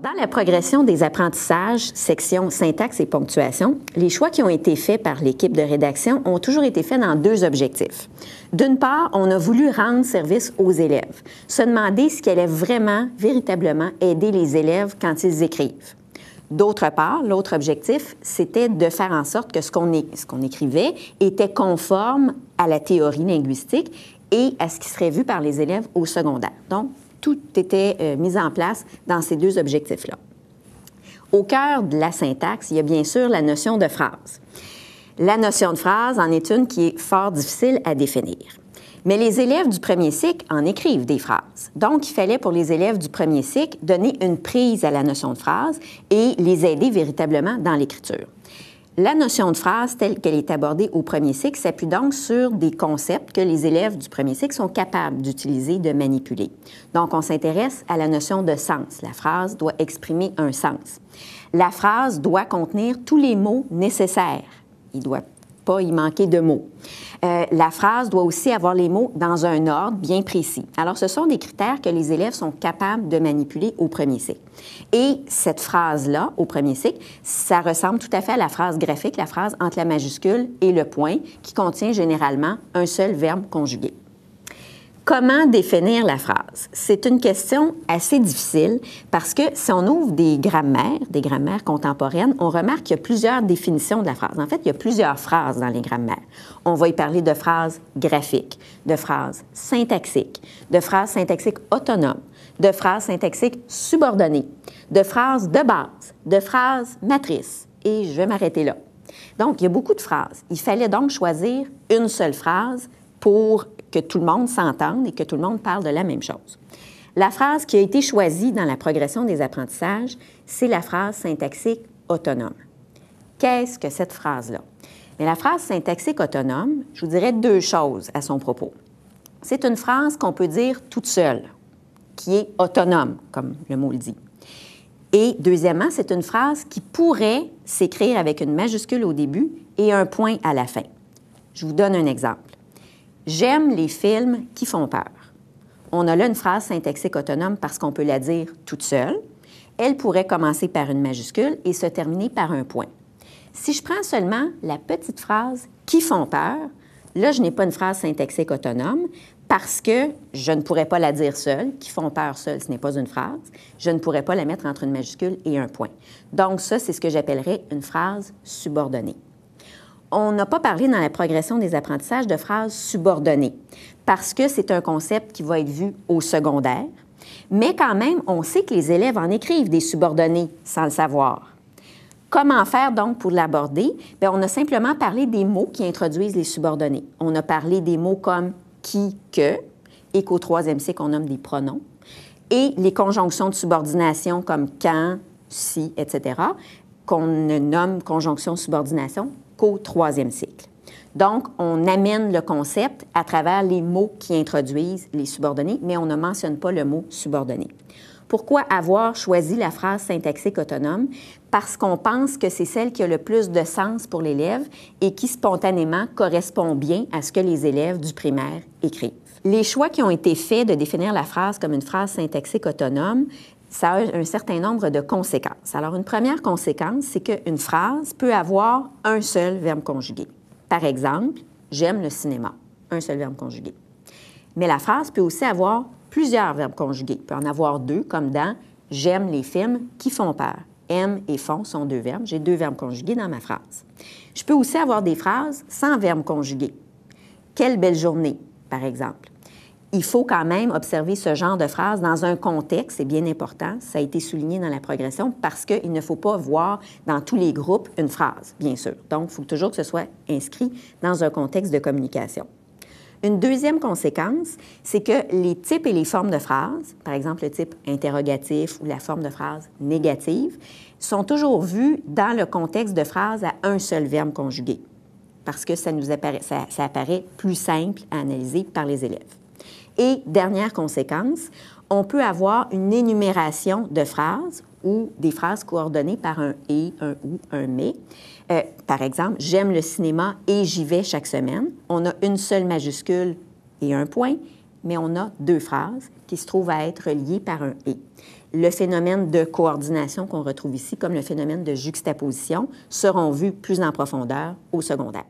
Dans la progression des apprentissages, section syntaxe et ponctuation, les choix qui ont été faits par l'équipe de rédaction ont toujours été faits dans deux objectifs. D'une part, on a voulu rendre service aux élèves, se demander ce qui allait vraiment, véritablement aider les élèves quand ils écrivent. D'autre part, l'autre objectif, c'était de faire en sorte que ce qu'on écrivait était conforme à la théorie linguistique et à ce qui serait vu par les élèves au secondaire. Donc, tout était mis en place dans ces deux objectifs-là. Au cœur de la syntaxe, il y a bien sûr la notion de phrase. La notion de phrase en est une qui est fort difficile à définir. Mais les élèves du premier cycle en écrivent des phrases. Donc, il fallait pour les élèves du premier cycle donner une prise à la notion de phrase et les aider véritablement dans l'écriture. La notion de phrase, telle qu'elle est abordée au premier cycle, s'appuie donc sur des concepts que les élèves du premier cycle sont capables d'utiliser, de manipuler. Donc, on s'intéresse à la notion de sens. La phrase doit exprimer un sens. La phrase doit contenir tous les mots nécessaires. Il ne doit pas y manquer de mots. La phrase doit aussi avoir les mots dans un ordre bien précis. Alors, ce sont des critères que les élèves sont capables de manipuler au premier cycle. Et cette phrase-là, au premier cycle, ça ressemble tout à fait à la phrase graphique, la phrase entre la majuscule et le point, qui contient généralement un seul verbe conjugué. Comment définir la phrase? C'est une question assez difficile parce que si on ouvre des grammaires contemporaines, on remarque qu'il y a plusieurs définitions de la phrase. En fait, il y a plusieurs phrases dans les grammaires. On va y parler de phrases graphiques, de phrases syntaxiques autonomes, de phrases syntaxiques subordonnées, de phrases de base, de phrases matrices. Et je vais m'arrêter là. Donc, il y a beaucoup de phrases. Il fallait donc choisir une seule phrase pour que tout le monde s'entende et que tout le monde parle de la même chose. La phrase qui a été choisie dans la progression des apprentissages, c'est la phrase syntaxique autonome. Qu'est-ce que cette phrase-là? Mais la phrase syntaxique autonome, je vous dirais deux choses à son propos. C'est une phrase qu'on peut dire toute seule, qui est autonome, comme le mot le dit. Et deuxièmement, c'est une phrase qui pourrait s'écrire avec une majuscule au début et un point à la fin. Je vous donne un exemple. J'aime les films qui font peur. On a là une phrase syntaxique autonome parce qu'on peut la dire toute seule. Elle pourrait commencer par une majuscule et se terminer par un point. Si je prends seulement la petite phrase « qui font peur », là, je n'ai pas une phrase syntaxique autonome parce que je ne pourrais pas la dire seule. « Qui font peur » seule, ce n'est pas une phrase. Je ne pourrais pas la mettre entre une majuscule et un point. Donc ça, c'est ce que j'appellerais une phrase subordonnée. On n'a pas parlé dans la progression des apprentissages de phrases subordonnées parce que c'est un concept qui va être vu au secondaire, mais quand même, on sait que les élèves en écrivent des subordonnées sans le savoir. Comment faire donc pour l'aborder? Bien, on a simplement parlé des mots qui introduisent les subordonnées. On a parlé des mots comme qui, que, et qu'au troisième cycle, on nomme des pronoms, et les conjonctions de subordination comme quand, si, etc., qu'on ne nomme conjonction subordination qu'au troisième cycle. Donc, on amène le concept à travers les mots qui introduisent les subordonnés, mais on ne mentionne pas le mot subordonné. Pourquoi avoir choisi la phrase syntaxique autonome? Parce qu'on pense que c'est celle qui a le plus de sens pour l'élève et qui spontanément correspond bien à ce que les élèves du primaire écrivent. Les choix qui ont été faits de définir la phrase comme une phrase syntaxique autonome, ça a un certain nombre de conséquences. Alors, une première conséquence, c'est qu'une phrase peut avoir un seul verbe conjugué. Par exemple, « J'aime le cinéma », un seul verbe conjugué. Mais la phrase peut aussi avoir plusieurs verbes conjugués. Il peut en avoir deux, comme dans « J'aime les films qui font peur ». Aime et font sont deux verbes. J'ai deux verbes conjugués dans ma phrase. Je peux aussi avoir des phrases sans verbe conjugué. « Quelle belle journée », par exemple. Il faut quand même observer ce genre de phrase dans un contexte, c'est bien important, ça a été souligné dans la progression, parce qu'il ne faut pas voir dans tous les groupes une phrase, bien sûr. Donc, il faut toujours que ce soit inscrit dans un contexte de communication. Une deuxième conséquence, c'est que les types et les formes de phrases, par exemple le type interrogatif ou la forme de phrase négative, sont toujours vus dans le contexte de phrases à un seul verbe conjugué, parce que ça apparaît plus simple à analyser par les élèves. Et dernière conséquence, on peut avoir une énumération de phrases ou des phrases coordonnées par un « et », un « ou », un « mais ». Par exemple, « J'aime le cinéma et j'y vais chaque semaine ». On a une seule majuscule et un point, mais on a deux phrases qui se trouvent à être liées par un « et ». le phénomène de coordination qu'on retrouve ici, comme le phénomène de juxtaposition, seront vus plus en profondeur au secondaire.